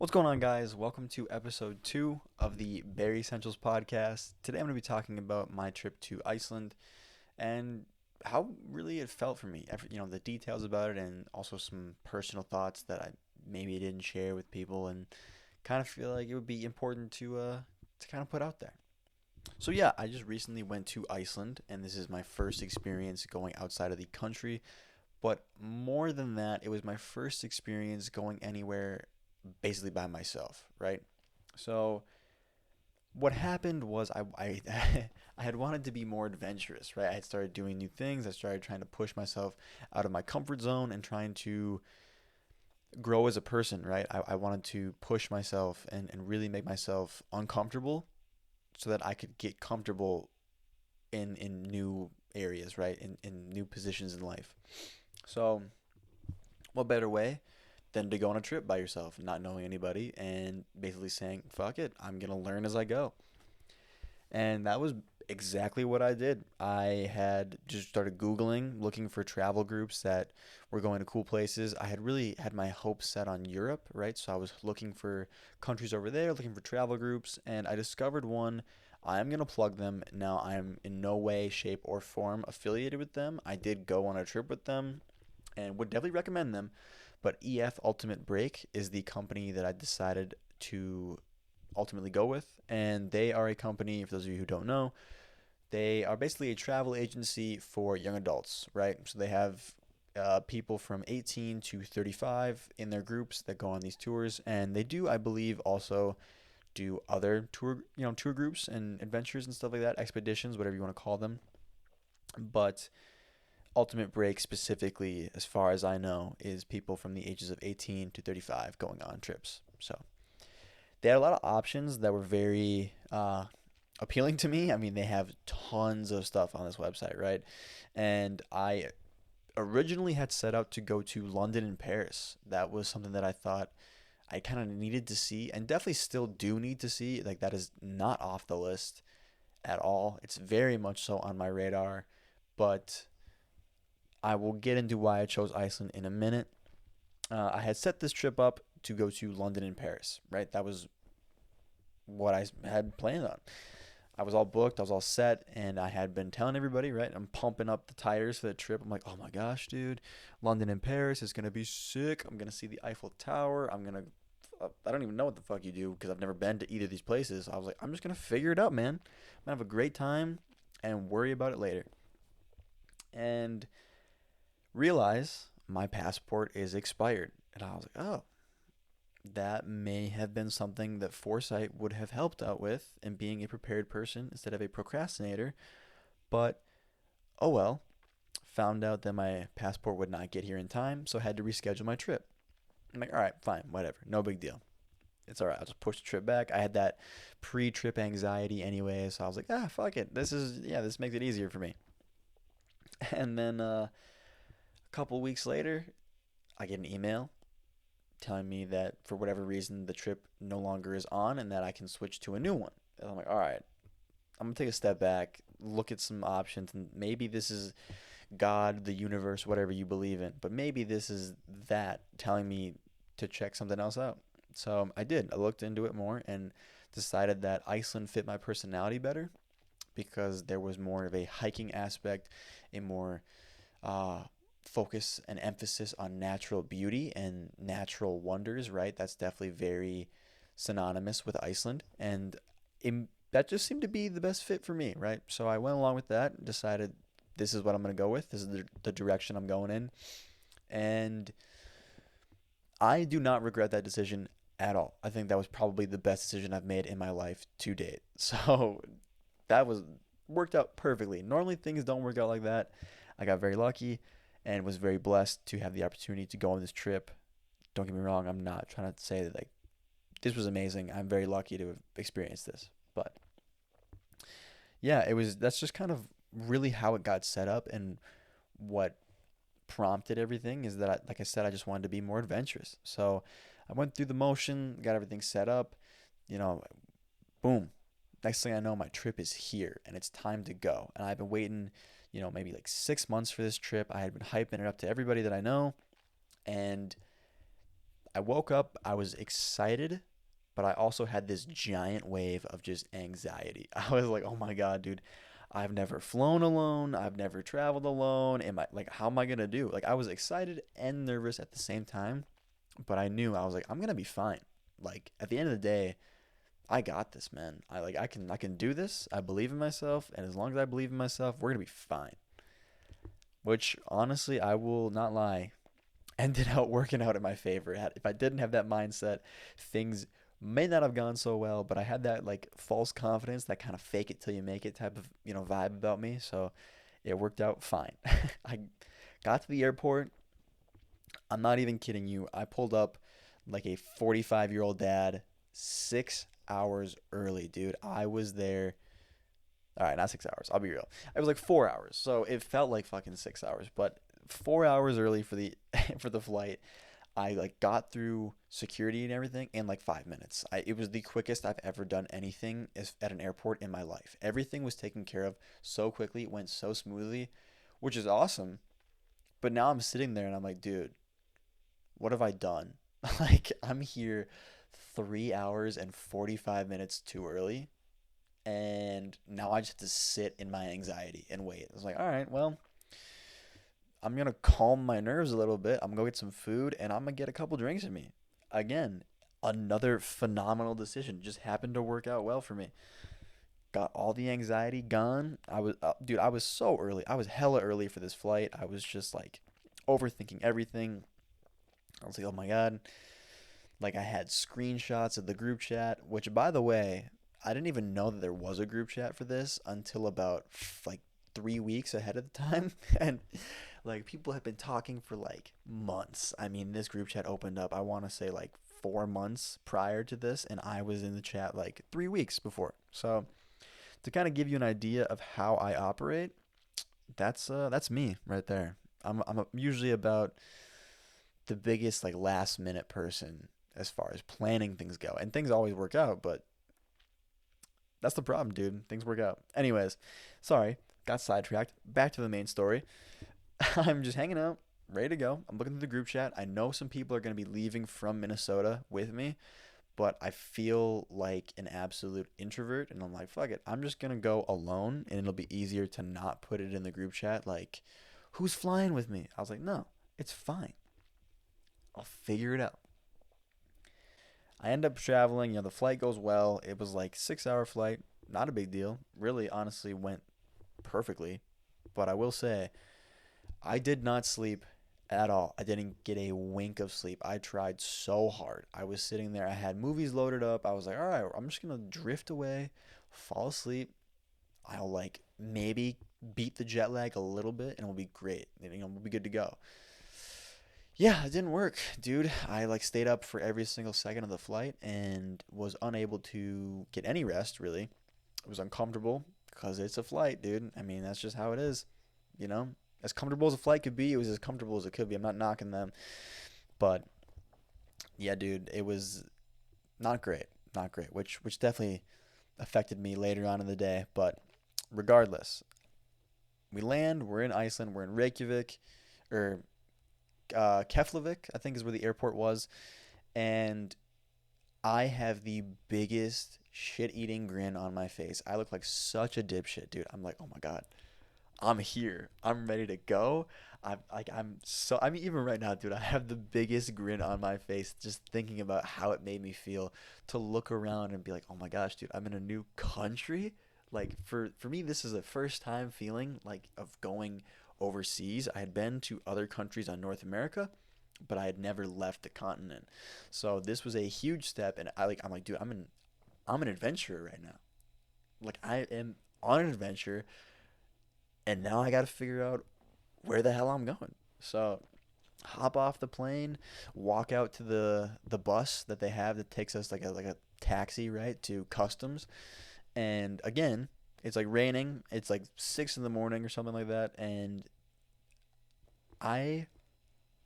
What's going on, guys? Welcome to episode 2 of the Berrysentials Podcast. Today I'm going to be talking about my trip to Iceland and how really it felt for me. The details about it and also some personal thoughts that I maybe didn't share with people and kind of feel like it would be important to kind of put out there. So yeah, I just recently went to Iceland and this is my first experience going outside of the country. But more than that, it was my first experience going anywhere basically by myself, right? So what happened was I I had wanted to be more adventurous, right? I had started doing new things. I started trying to push myself out of my comfort zone and trying to grow as a person, right? I wanted to push myself and really make myself uncomfortable so that I could get comfortable in new areas, right? In new positions in life. So what better way than to go on a trip by yourself, not knowing anybody, and basically saying, fuck it, I'm going to learn as I go. And that was exactly what I did. I had just started Googling, looking for travel groups that were going to cool places. I had really had my hopes set on Europe, right? So I was looking for countries over there, looking for travel groups, and I discovered one. I'm going to plug them. Now, I'm in no way, shape, or form affiliated with them. I did go on a trip with them and would definitely recommend them. But EF Ultimate Break is the company that I decided to ultimately go with. And they are a company, for those of you who don't know, they are basically a travel agency for young adults, right? So they have people from 18 to 35 in their groups that go on these tours. And they do, I believe, also do other tour groups and adventures and stuff like that, expeditions, whatever you want to call them. But Ultimate Break specifically, as far as I know, is people from the ages of 18 to 35 going on trips. So they had a lot of options that were very appealing to me. I mean, they have tons of stuff on this website, right? And I originally had set out to go to London and Paris. That was something that I thought I kind of needed to see and definitely still do need to see. Like, that is not off the list at all. It's very much so on my radar, but I will get into why I chose Iceland in a minute. I had set this trip up to go to London and Paris, right? That was what I had planned on. I was all booked, I was all set, and I had been telling everybody, right? I'm pumping up the tires for the trip. I'm like, oh my gosh, dude, London and Paris is gonna be sick. I'm gonna see the Eiffel Tower. I don't even know what the fuck you do because I've never been to either of these places. I was like, I'm just gonna figure it out, man. I'm gonna have a great time and worry about it later. And realize my passport is expired. And I was like, oh, that may have been something that foresight would have helped out with in being a prepared person instead of a procrastinator. But oh well, found out that my passport would not get here in time, so I had to reschedule my trip. I'm like, all right, fine, whatever, no big deal. It's all right. I'll just push the trip back. I had that pre-trip anxiety anyway, so I was like, fuck it. This makes it easier for me. And then a couple weeks later, I get an email telling me that for whatever reason the trip no longer is on and that I can switch to a new one. And I'm like, all right, I'm gonna take a step back, look at some options, and maybe this is God, the universe, whatever you believe in, but maybe this is that telling me to check something else out. So I did. I looked into it more and decided that Iceland fit my personality better because there was more of a hiking aspect, a more uh, focus and emphasis on natural beauty and natural wonders, right? That's definitely very synonymous with Iceland. And that just seemed to be the best fit for me, right? So I went along with that and decided this is what I'm going to go with. This is the direction I'm going in. And I do not regret that decision at all. I think that was probably the best decision I've made in my life to date. So that was worked out perfectly. Normally things don't work out like that. I got very lucky and was very blessed to have the opportunity to go on this trip. Don't get me wrong, I'm not trying to say that like this was amazing. I'm very lucky to have experienced this. But yeah, that's just kind of really how it got set up and what prompted everything is that like I said, I just wanted to be more adventurous. So I went through the motion, got everything set up, you know, boom. Next thing I know, my trip is here and it's time to go. And I've been waiting, maybe like 6 months for this trip. I had been hyping it up to everybody that I know. And I woke up, I was excited, but I also had this giant wave of just anxiety. I was like, oh my God, dude, I've never flown alone. I've never traveled alone. Am I like, how am I gonna do? Like, I was excited and nervous at the same time, but I knew I was like, I'm gonna be fine. Like, at the end of the day, I got this, man. I can do this. I believe in myself, and as long as I believe in myself, we're gonna be fine. Which honestly, I will not lie, ended out working out in my favor. If I didn't have that mindset, things may not have gone so well, but I had that like false confidence, that kind of fake it till you make it type of, vibe about me. So it worked out fine. I got to the airport. I'm not even kidding you. I pulled up like a 45-year-old dad 6 hours early, dude. I was there. All right, not 6 hours. I'll be real. It was like 4 hours. So it felt like fucking 6 hours, but 4 hours early for the for the flight. I like got through security and everything in like 5 minutes. It was the quickest I've ever done anything at an airport in my life. Everything was taken care of so quickly. It went so smoothly, which is awesome. But now I'm sitting there and I'm like, dude, what have I done? Like, I'm here 3 hours and 45 minutes too early. And now I just have to sit in my anxiety and wait. I was like, all right, well, I'm gonna calm my nerves a little bit. I'm gonna go get some food and I'm gonna get a couple drinks in me. Again, another phenomenal decision. Just happened to work out well for me. Got all the anxiety gone. Dude, I was so early. I was hella early for this flight. I was just like overthinking everything. I was like, oh my God. Like, I had screenshots of the group chat, which, by the way, I didn't even know that there was a group chat for this until about like 3 weeks ahead of the time. And like, people have been talking for like months. I mean, this group chat opened up, I want to say like 4 months prior to this, and I was in the chat like 3 weeks before. So to kind of give you an idea of how I operate, that's me right there. I'm usually about the biggest like last minute person as far as planning things go, and things always work out, but that's the problem, dude. Things work out. Anyways, sorry, got sidetracked. Back to the main story. I'm just hanging out, ready to go. I'm looking through the group chat. I know some people are going to be leaving from Minnesota with me, but I feel like an absolute introvert, and I'm like, fuck it. I'm just going to go alone, and it'll be easier to not put it in the group chat like, who's flying with me? I was like, no, it's fine. I'll figure it out. I end up traveling. The flight goes well. It was like 6 hour flight. Not a big deal. Really, honestly, went perfectly. But I will say, I did not sleep at all. I didn't get a wink of sleep. I tried so hard. I was sitting there. I had movies loaded up. I was like, all right, I'm just going to drift away, fall asleep. I'll like maybe beat the jet lag a little bit and it'll be great. We'll be good to go. Yeah, it didn't work, dude. I like stayed up for every single second of the flight and was unable to get any rest, really. It was uncomfortable because it's a flight, dude. I mean, that's just how it is, you know? As comfortable as a flight could be, it was as comfortable as it could be. I'm not knocking them. But yeah, dude, it was not great. Not great, which definitely affected me later on in the day, but regardless, we land, we're in Iceland, we're in Reykjavik, or Keflavik, I think is where the airport was, and I have the biggest shit-eating grin on my face. I look like such a dipshit, dude. I'm like, oh my God, I'm here. I'm ready to go. I mean, even right now, dude, I have the biggest grin on my face just thinking about how it made me feel to look around and be like, oh my gosh, dude, I'm in a new country. Like, for me, this is the first time feeling like of going overseas. I had been to other countries on North America, but I had never left the continent. So this was a huge step, and I'm like, dude, I'm an adventurer right now. Like, I am on an adventure, and now I got to figure out where the hell I'm going. So hop off the plane, walk out to the bus that they have that takes us like a taxi, right, to customs. And again, it's like raining. It's like 6 in the morning or something like that, and I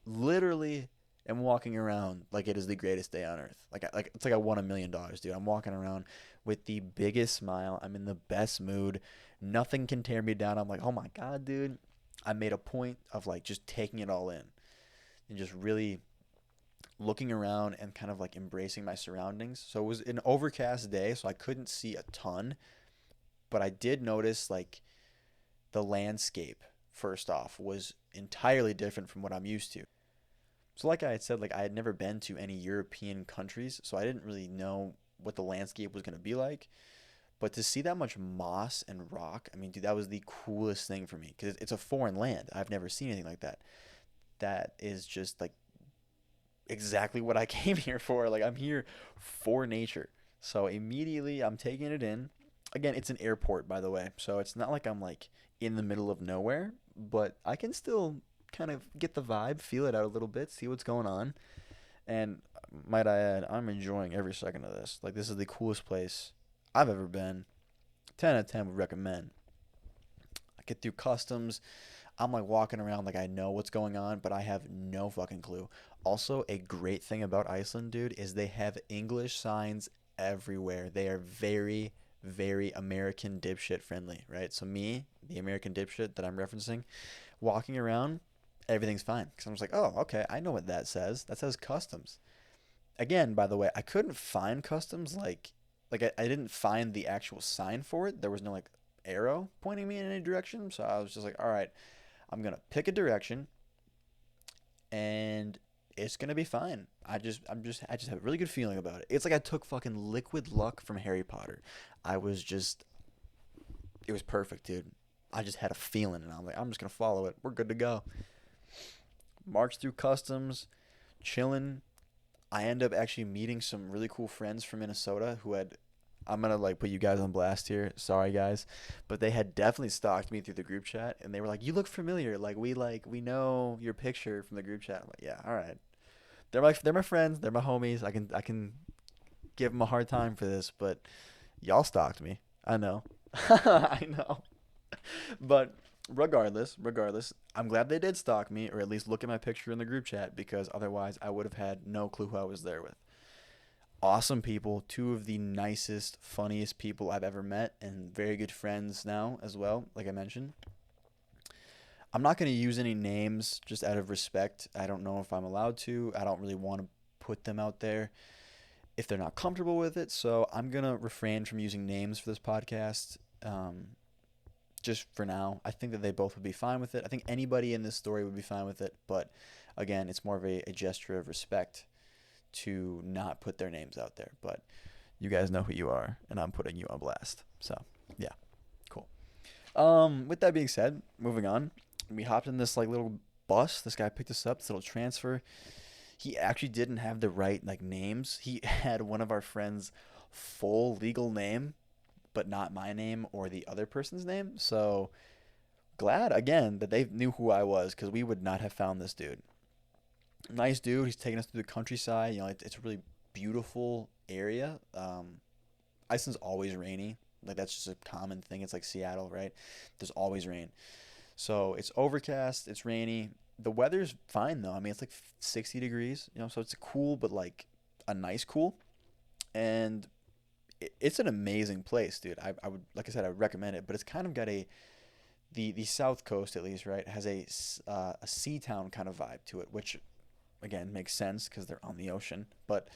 literally am walking around like it is the greatest day on earth. Like it's like I won $1 million, dude. I'm walking around with the biggest smile. I'm in the best mood. Nothing can tear me down. I'm like, oh my God, dude. I made a point of like just taking it all in and just really looking around and kind of like embracing my surroundings. So it was an overcast day, so I couldn't see a ton, but I did notice like the landscape first off was entirely different from what I'm used to. So like I had said, like I had never been to any European countries, so I didn't really know what the landscape was going to be like. But to see that much moss and rock, I mean, dude, that was the coolest thing for me because it's a foreign land. I've never seen anything like that. That is just like exactly what I came here for. Like I'm here for nature. So immediately I'm taking it in. Again, it's an airport, by the way, so it's not like I'm like in the middle of nowhere, but I can still kind of get the vibe, feel it out a little bit, see what's going on. And might I add, I'm enjoying every second of this. Like this is the coolest place I've ever been. 10 out of 10 would recommend. I get through customs. I'm like walking around like I know what's going on, but I have no fucking clue. Also, a great thing about Iceland, dude, is they have English signs everywhere. They are very, very American dipshit friendly, right? So me, the American dipshit that I'm referencing, walking around, everything's fine. Because I'm just like, oh, okay, I know what that says. That says customs. Again, by the way, I couldn't find customs I didn't find the actual sign for it. There was no like arrow pointing me in any direction. So I was just like, all right, I'm gonna pick a direction and it's gonna be fine. I just have a really good feeling about it. It's like I took fucking liquid luck from Harry Potter. I was just it was perfect, dude. I just had a feeling and I'm like, I'm just gonna follow it. We're good to go. March through customs, chilling. I end up actually meeting some really cool friends from Minnesota who had I'm gonna like put you guys on blast here. Sorry guys, but they had definitely stalked me through the group chat, and they were like, "You look familiar. Like we know your picture from the group chat." I'm like, "Yeah, all right." They're my friends. They're my homies. I can give them a hard time for this, but y'all stalked me. I know. I know. But regardless, I'm glad they did stalk me, or at least look at my picture in the group chat, because otherwise I would have had no clue who I was there with. Awesome people, two of the nicest, funniest people I've ever met, and very good friends now as well, like I mentioned. I'm not going to use any names just out of respect. I don't know if I'm allowed to. I don't really want to put them out there if they're not comfortable with it. So I'm going to refrain from using names for this podcast just for now. I think that they both would be fine with it. I think anybody in this story would be fine with it. But again, it's more of a gesture of respect to not put their names out there. But you guys know who you are, and I'm putting you on blast. So, yeah, cool. With that being said, moving on, we hopped in this like little bus. This guy picked us up, this little transfer. He actually didn't have the right like names. He had one of our friends' full legal name, but not my name or the other person's name. So glad again that they knew who I was, because we would not have found this dude. Nice dude. He's taking us through the countryside. You know, it's a really beautiful area. Iceland's always rainy. Like that's just a common thing. It's like Seattle, right? There's always rain. So it's overcast. It's rainy. The weather's fine though. I mean, it's like 60 degrees. You know, so it's cool, but like a nice cool. And it's an amazing place, dude. I would, like I said, I would recommend it. But it's kind of got the South Coast at least, right? Has a sea town kind of vibe to it, which again makes sense because they're on the ocean. But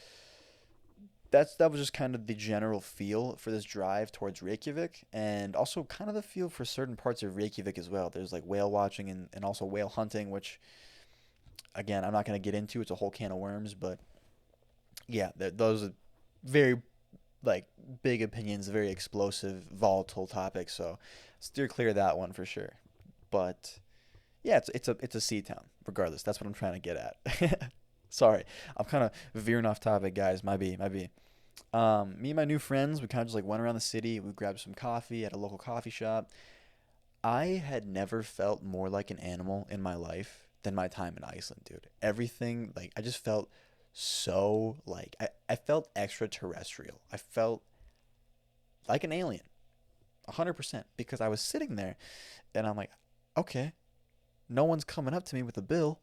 that was just kind of the general feel for this drive towards Reykjavik, and also kind of the feel for certain parts of Reykjavik as well. There's like whale watching and also whale hunting, which again I'm not going to get into. It's a whole can of worms, but yeah, those are very like big opinions, very explosive, volatile topics. So steer clear of that one for sure. But yeah, it's a sea town. Regardless, that's what I'm trying to get at. Sorry, I'm kind of veering off topic, guys. Might be. Me and my new friends, we kind of just like went around the city. We grabbed some coffee at a local coffee shop. I had never felt more like an animal in my life than my time in Iceland, dude. Everything, like, I just felt so, like, I felt extraterrestrial. I felt like an alien, 100%, because I was sitting there and I'm like, okay, no one's coming up to me with a bill.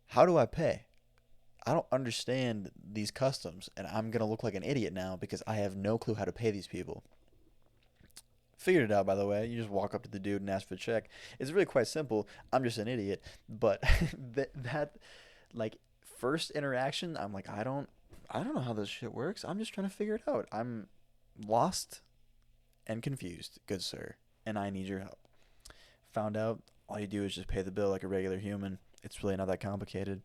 How do I pay? I don't understand these customs, and I'm going to look like an idiot now because I have no clue how to pay these people. Figured it out, by the way. You just walk up to the dude and ask for a check. It's really quite simple. I'm just an idiot. But that like, first interaction, I'm like, I don't know how this shit works. I'm just trying to figure it out. I'm lost and confused, good sir, and I need your help. Found out all you do is just pay the bill like a regular human. It's really not that complicated.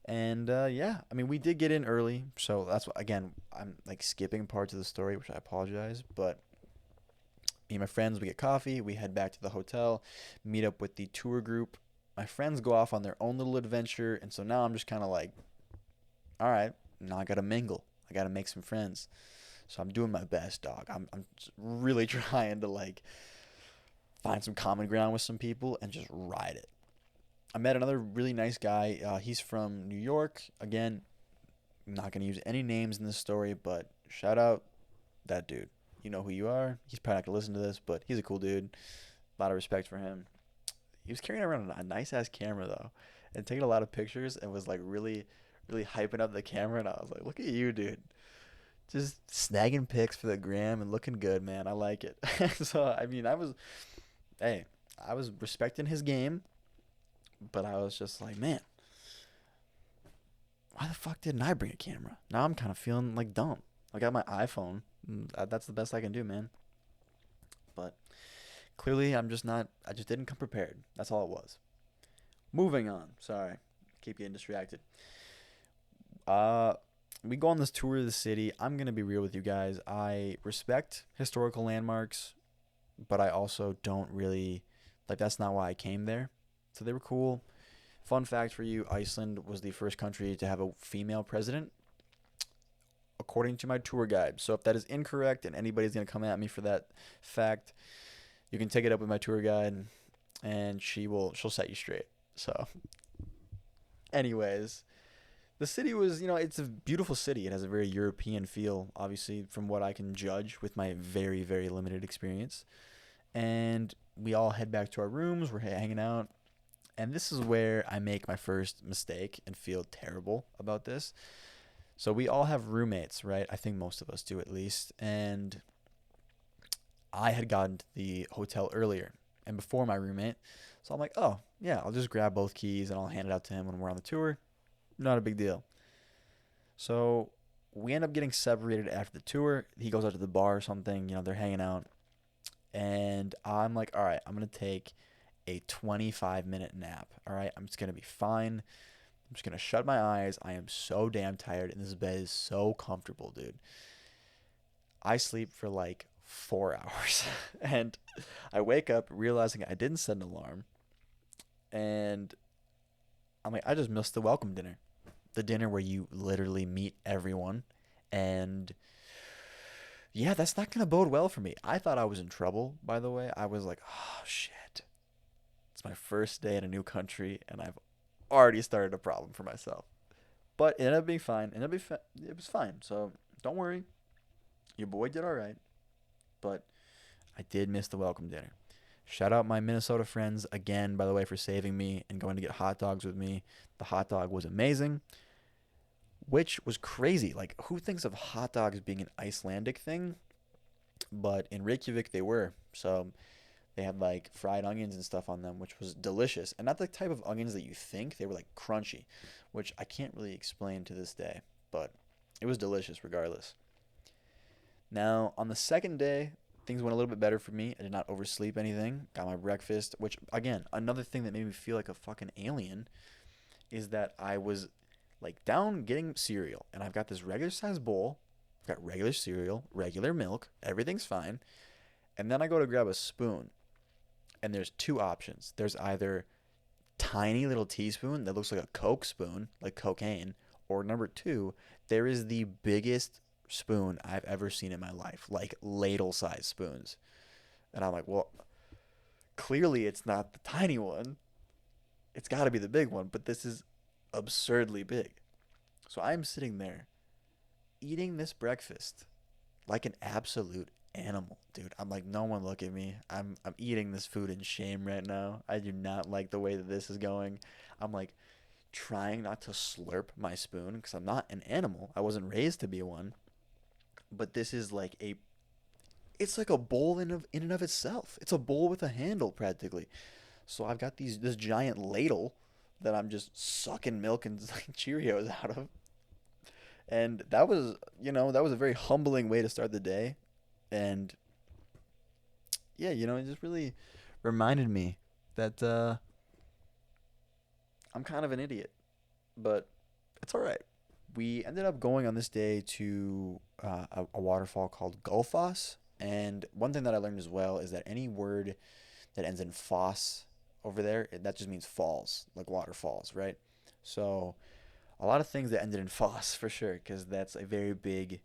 And yeah, I mean, we did get in early, so that's what, again, I'm like skipping parts of the story, which I apologize. But me and my friends, we get coffee, we head back to the hotel, meet up with the tour group. My friends go off on their own little adventure, and so now I'm just kind of like, all right, now I gotta mingle, I gotta make some friends. So I'm doing my best, dog. I'm really trying to like find some common ground with some people and just ride it. I met another really nice guy. He's from New York. Again, I'm not going to use any names in this story, but shout out that dude. You know who you are. He's probably not going to listen to this, but he's a cool dude. A lot of respect for him. He was carrying around a nice ass camera, though, and taking a lot of pictures and was like really, really hyping up the camera. And I was like, look at you, dude. Just snagging pics for the gram and looking good, man. I like it. So, I mean, hey, I was respecting his game. But I was just like, man, why the fuck didn't I bring a camera? Now I'm kind of feeling like dumb. I got my iPhone. That's the best I can do, man. But clearly I just didn't come prepared. That's all it was. Moving on. Sorry. Keep getting distracted. We go on this tour of the city. I'm going to be real with you guys. I respect historical landmarks, but I also don't really, like, that's not why I came there. So they were cool. Fun fact for you, Iceland was the first country to have a female president, according to my tour guide. So if that is incorrect and anybody's going to come at me for that fact, you can take it up with my tour guide and she'll set you straight. So anyways, the city was, it's a beautiful city. It has a very European feel, obviously, from what I can judge with my very, very limited experience. And we all head back to our rooms. We're hanging out. And this is where I make my first mistake and feel terrible about this. So we all have roommates, right? I think most of us do at least. And I had gotten to the hotel earlier and before my roommate. So I'm like, oh, yeah, I'll just grab both keys and I'll hand it out to him when we're on the tour. Not a big deal. So we end up getting separated after the tour. He goes out to the bar or something. They're hanging out. And I'm like, all right, I'm going to take a 25-minute nap. All right, I'm just going to be fine. I'm just going to shut my eyes. I am so damn tired, and this bed is so comfortable, dude. I sleep for like 4 hours, and I wake up realizing I didn't set an alarm, and I'm like, I just missed the welcome dinner. The dinner where you literally meet everyone, and yeah, that's not going to bode well for me. I thought I was in trouble, by the way. I was like, oh, shit. It's my first day in a new country, and I've already started a problem for myself. But it ended up being fine. It was fine. So don't worry. Your boy did all right. But I did miss the welcome dinner. Shout out my Minnesota friends again, by the way, for saving me and going to get hot dogs with me. The hot dog was amazing, which was crazy. Like, who thinks of hot dogs being an Icelandic thing? But in Reykjavik, they were. So they had like fried onions and stuff on them, which was delicious. And not the type of onions that you think. They were like crunchy, which I can't really explain to this day. But it was delicious regardless. Now, on the second day, things went a little bit better for me. I did not oversleep anything. Got my breakfast, which, again, another thing that made me feel like a fucking alien is that I was like down getting cereal. And I've got this regular size bowl. I've got regular cereal, regular milk. Everything's fine. And then I go to grab a spoon. And there's two options. There's either tiny little teaspoon that looks like a Coke spoon, like cocaine, or number two, there is the biggest spoon I've ever seen in my life, like ladle-sized spoons. And I'm like, well, clearly it's not the tiny one. It's got to be the big one, but this is absurdly big. So I'm sitting there eating this breakfast like an absolute animal, dude. I'm like, no one look at me. I'm eating this food in shame right now. I do not like the way that this is going. I'm like trying not to slurp my spoon because I'm not an animal. I wasn't raised to be one. But this is like it's like a bowl in and of itself. It's a bowl with a handle practically. So I've got this giant ladle that I'm just sucking milk and like Cheerios out of. And that was, that was a very humbling way to start the day. And yeah, it just really reminded me that I'm kind of an idiot, but it's all right. We ended up going on this day to a waterfall called Gulfoss. And one thing that I learned as well is that any word that ends in foss over there, that just means falls, like waterfalls, right? So a lot of things that ended in foss for sure, because that's a very big,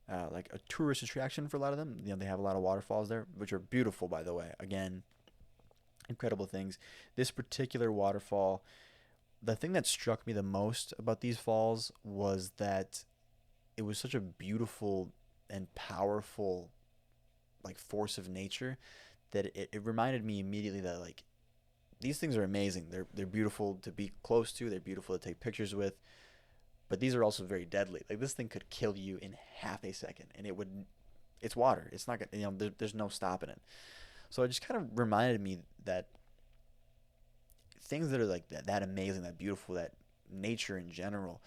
like a tourist attraction for a lot of them. They have a lot of waterfalls there, which are beautiful, by the way. Again, incredible things. This particular waterfall, the thing that struck me the most about these falls was that it was such a beautiful and powerful like force of nature that it reminded me immediately that like these things are amazing. They're beautiful to be close to. They're beautiful to take pictures with. But these are also very deadly. Like this thing could kill you in half a second, and it would. It's water. It's not gonna. There's no stopping it. So it just kind of reminded me that things that are like that amazing, that beautiful, that nature in general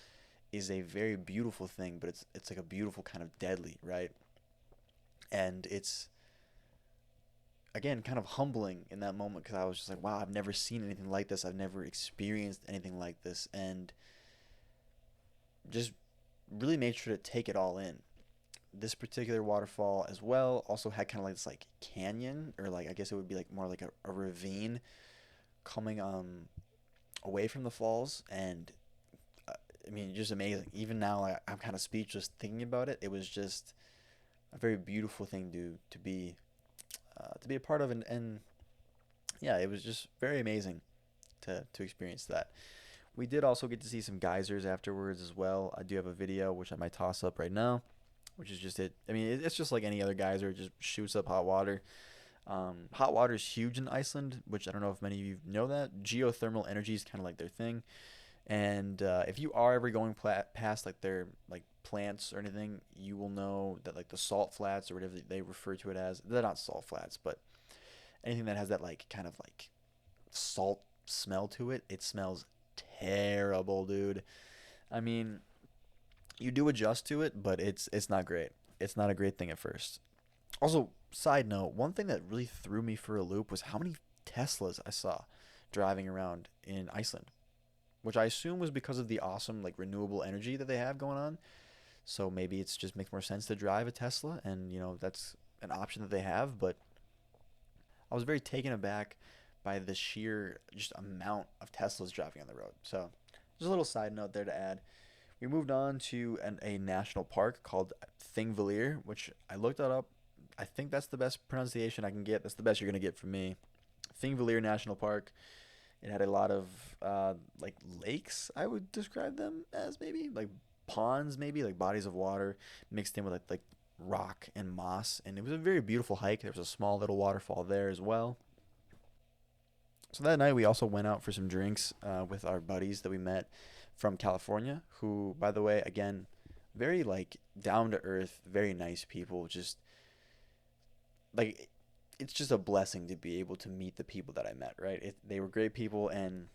is a very beautiful thing, but it's like a beautiful kind of deadly, right? And it's again kind of humbling in that moment because I was just like, wow, I've never seen anything like this. I've never experienced anything like this, and just really made sure to take it all in. This particular waterfall as well also had kind of like this like canyon, or like I guess it would be like more like a ravine coming away from the falls. And I mean, just amazing. Even now I'm kind of speechless thinking about it. It was just a very beautiful thing to be a part of, and yeah, it was just very amazing to experience that. We did also get to see some geysers afterwards as well. I do have a video which I might toss up right now, which is just it. I mean, it's just like any other geyser. It just shoots up hot water. Hot water is huge in Iceland, which I don't know if many of you know that. Geothermal energy is kind of like their thing. And if you are ever going past like their like plants or anything, you will know that like the salt flats or whatever they refer to it as, they're not salt flats, but anything that has that like kind of like salt smell to it, it smells terrible, dude. I mean, you do adjust to it, but it's not great. It's not a great thing at first. Also, side note, one thing that really threw me for a loop was how many Teslas I saw driving around in Iceland, which I assume was because of the awesome like renewable energy that they have going on. So maybe it's just makes more sense to drive a Tesla, and that's an option that they have. But I was very taken aback by the sheer just amount of Teslas driving on the road. So just a little side note there to add. We moved on to a national park called Thingvellir, which I looked that up. I think that's the best pronunciation I can get. That's the best you're gonna get from me. Thingvellir National Park. It had a lot of like lakes, I would describe them as, maybe like ponds, maybe like bodies of water mixed in with like rock and moss, and it was a very beautiful hike. There was a small little waterfall there as well. So that night we also went out for some drinks with our buddies that we met from California, who, by the way, again, very like down to earth, very nice people. Just like it's just a blessing to be able to meet the people that I met, right? They were great people, and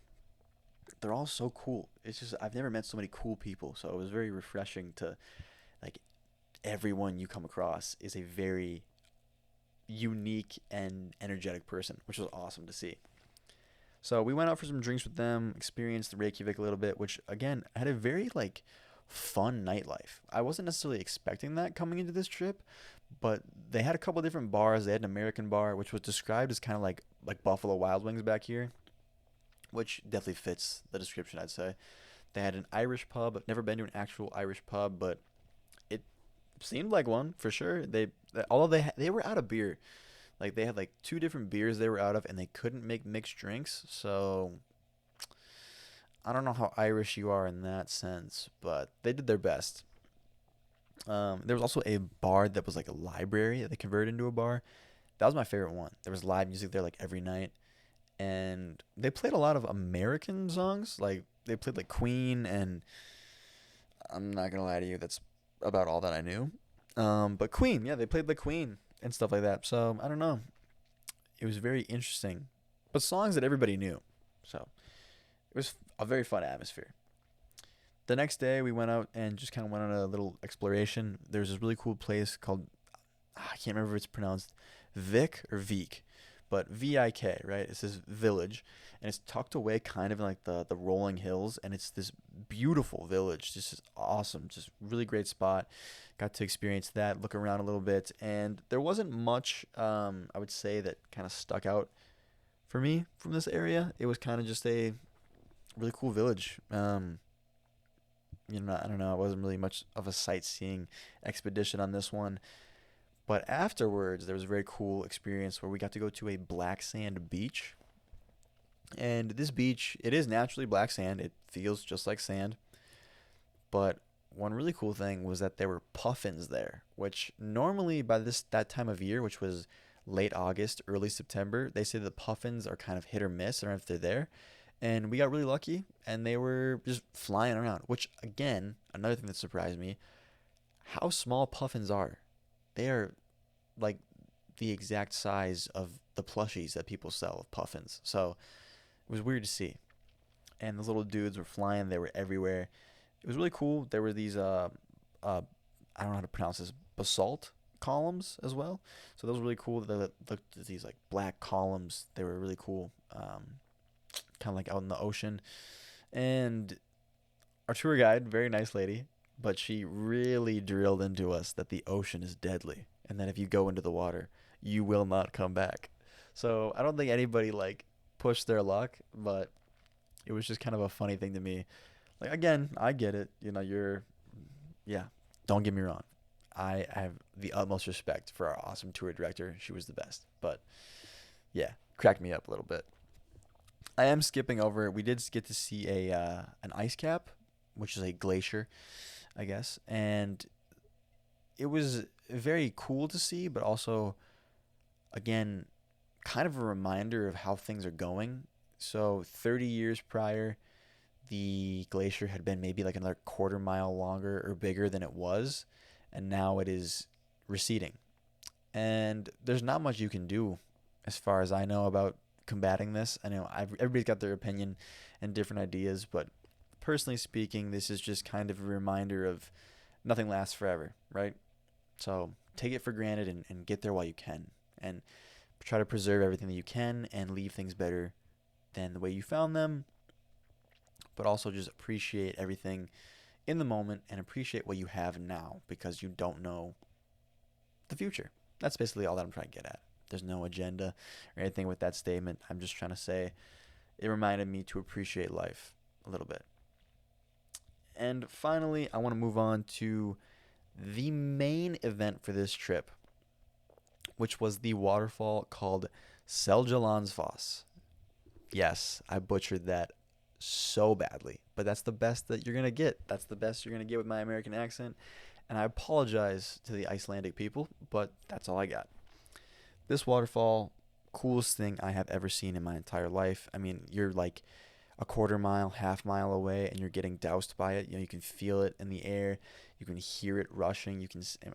they're all so cool. It's just I've never met so many cool people, so it was very refreshing to like everyone you come across is a very unique and energetic person, which was awesome to see. So we went out for some drinks with them, experienced the Reykjavik a little bit, which again had a very like fun nightlife. I wasn't necessarily expecting that coming into this trip, but they had a couple different bars. They had an American bar, which was described as kind of like Buffalo Wild Wings back here, which definitely fits the description, I'd say. They had an Irish pub. I've never been to an actual Irish pub, but it seemed like one for sure. Although they were out of beer. Like they had like two different beers they were out of, and they couldn't make mixed drinks. So I don't know how Irish you are in that sense, but they did their best. There was also a bar that was like a library that they converted into a bar. That was my favorite one. There was live music there like every night, and they played a lot of American songs. Like they played like Queen, and I'm not gonna lie to you, that's about all that I knew. But Queen, yeah, they played like Queen and stuff like that. So I don't know. It was very interesting, but songs that everybody knew. So it was a very fun atmosphere. The next day, we went out and just kind of went on a little exploration. There's this really cool place called, I can't remember if it's pronounced Vik or Vik, but Vik, right? It's this village, and it's tucked away kind of in like the rolling hills, and it's this beautiful village. Just is awesome, just really great spot. Got to experience that, look around a little bit, and there wasn't much I would say that kind of stuck out for me from this area. It was kind of just a really cool village. I don't know. It wasn't really much of a sightseeing expedition on this one. But afterwards, there was a very cool experience where we got to go to a black sand beach. And this beach, it is naturally black sand. It feels just like sand. But one really cool thing was that there were puffins there, which normally by that time of year, which was late August, early September, they say the puffins are kind of hit or miss. I don't know if they're there. And we got really lucky, and they were just flying around, which, again, another thing that surprised me, how small puffins are. They are like the exact size of the plushies that people sell of puffins. So it was weird to see. And those little dudes were flying. They were everywhere. It was really cool. There were these, I don't know how to pronounce this, basalt columns as well. So those were really cool. They looked at these like black columns. They were really cool. Kind of like out in the ocean. And our tour guide, very nice lady, but she really drilled into us that the ocean is deadly and that if you go into the water, you will not come back. So I don't think anybody like pushed their luck, but it was just kind of a funny thing to me. Like, again, I get it. Yeah, don't get me wrong. I have the utmost respect for our awesome tour director. She was the best. But yeah, cracked me up a little bit. I am skipping over. We did get to see an ice cap, which is a glacier, I guess, and it was very cool to see, but also, again, kind of a reminder of how things are going. So 30 years prior, the glacier had been maybe like another quarter mile longer or bigger than it was, and now it is receding. And there's not much you can do, as far as I know, about combating this. I know everybody's got their opinion and different ideas, but personally speaking, this is just kind of a reminder of nothing lasts forever, right? So take it for granted and get there while you can, and try to preserve everything that you can and leave things better than the way you found them, but also just appreciate everything in the moment and appreciate what you have now, because you don't know the future. That's basically all that I'm trying to get at. There's no agenda or anything with that statement. I'm just trying to say it reminded me to appreciate life a little bit. And finally, I want to move on to the main event for this trip, which was the waterfall called Seljalandsfoss. Yes, I butchered that so badly, but that's the best that you're going to get. That's the best you're going to get with my American accent. And I apologize to the Icelandic people, but that's all I got. This waterfall, coolest thing I have ever seen in my entire life. I mean, you're like a quarter mile, half mile away, and you're getting doused by it. You can feel it in the air. You can hear it rushing.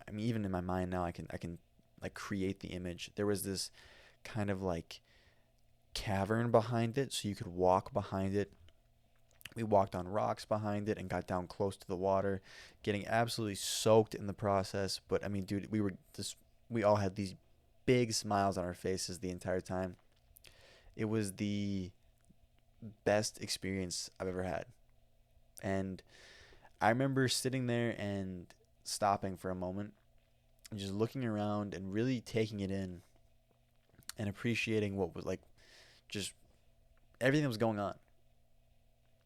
I mean, even in my mind now, I can like create the image. There was this kind of like cavern behind it, so you could walk behind it. We walked on rocks behind it and got down close to the water, getting absolutely soaked in the process. But I mean, dude, we all had these big smiles on our faces the entire time. It was the best experience I've ever had. And I remember sitting there and stopping for a moment and just looking around and really taking it in and appreciating what was like just everything that was going on.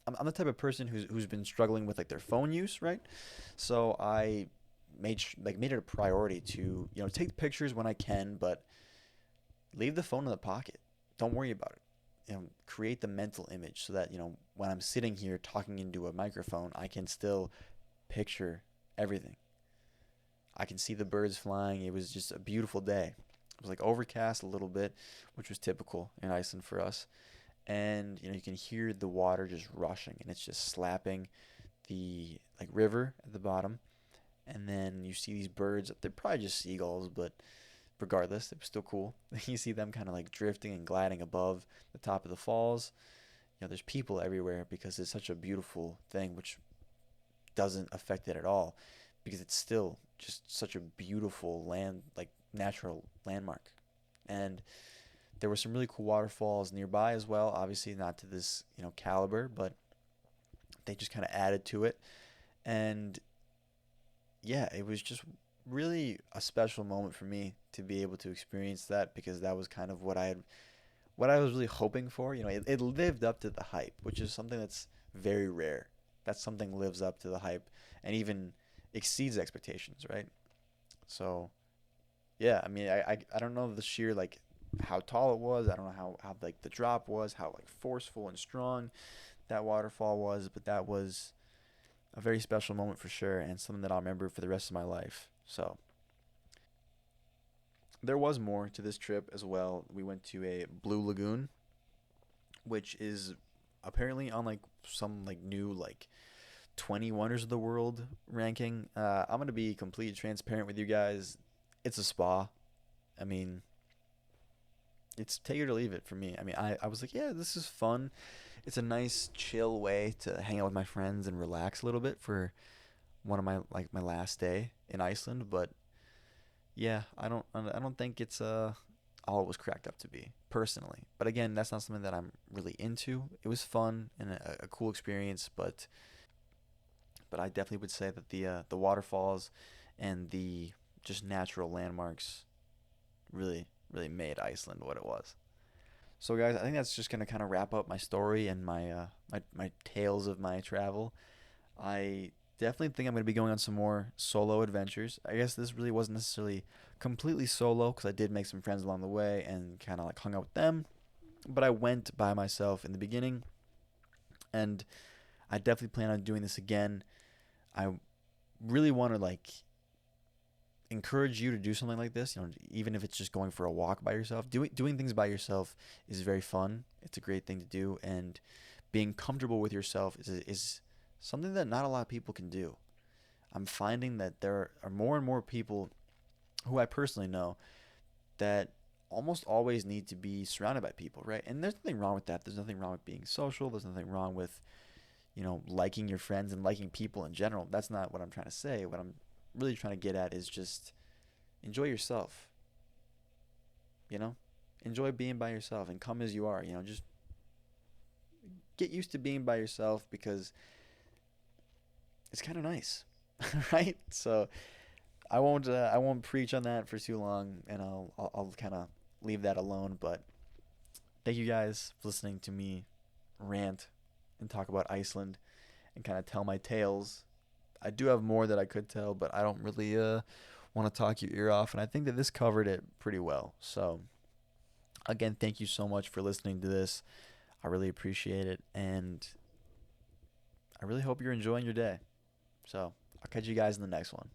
I'm the type of person who's been struggling with like their phone use, right? So I made it a priority to take pictures when I can, but leave the phone in the pocket. Don't worry about it. Create the mental image so that when I'm sitting here talking into a microphone, I can still picture everything. I can see the birds flying. It was just a beautiful day. It was like overcast a little bit, which was typical in Iceland for us. And you can hear the water just rushing, and it's just slapping the like river at the bottom. And then you see these birds. They're probably just seagulls, but regardless, it was still cool. You see them kind of like drifting and gliding above the top of the falls. there's people everywhere because it's such a beautiful thing, which doesn't affect it at all because it's still just such a beautiful land, like natural landmark. And there were some really cool waterfalls nearby as well. Obviously, not to this, caliber, but they just kind of added to it. And yeah, it was just really a special moment for me to be able to experience that because that was kind of what I was really hoping for. It lived up to the hype, which is something that's very rare. That something lives up to the hype and even exceeds expectations, right? So yeah, I mean, I don't know the sheer like how tall it was. I don't know how like the drop was, how like forceful and strong that waterfall was, but that was a very special moment for sure and something that I'll remember for the rest of my life. So there was more to this trip as well. We went to a Blue Lagoon, which is apparently on like some like new like 20 wonders of the world ranking. I'm gonna be completely transparent with you guys. It's a spa. I mean, it's take it or leave it for me. I mean, I was like, yeah, this is fun. It's a nice chill way to hang out with my friends and relax a little bit for one of my last day in Iceland. But yeah, I don't think it's all it was cracked up to be personally. But again, that's not something that I'm really into. It was fun and a cool experience, but I definitely would say that the waterfalls and the just natural landmarks really really made Iceland what it was. So guys, I think that's just gonna kind of wrap up my story and my tales of my travel. I definitely think I'm going to be going on some more solo adventures. I guess this really wasn't necessarily completely solo because I did make some friends along the way and kind of like hung out with them. But I went by myself in the beginning, and I definitely plan on doing this again. I really want to like encourage you to do something like this. Even if it's just going for a walk by yourself, doing things by yourself is very fun. It's a great thing to do, and being comfortable with yourself is something that not a lot of people can do. I'm finding that there are more and more people who I personally know that almost always need to be surrounded by people, right? And there's nothing wrong with that. There's nothing wrong with being social. There's nothing wrong with, liking your friends and liking people in general. That's not what I'm trying to say. What I'm really trying to get at is just enjoy yourself, you know? Enjoy being by yourself and come as you are, just get used to being by yourself because it's kind of nice, right? So I won't preach on that for too long, and I'll kind of leave that alone. But thank you guys for listening to me rant and talk about Iceland and kind of tell my tales. I do have more that I could tell, but I don't really want to talk your ear off, and I think that this covered it pretty well. So again, thank you so much for listening to this. I really appreciate it, and I really hope you're enjoying your day. So I'll catch you guys in the next one.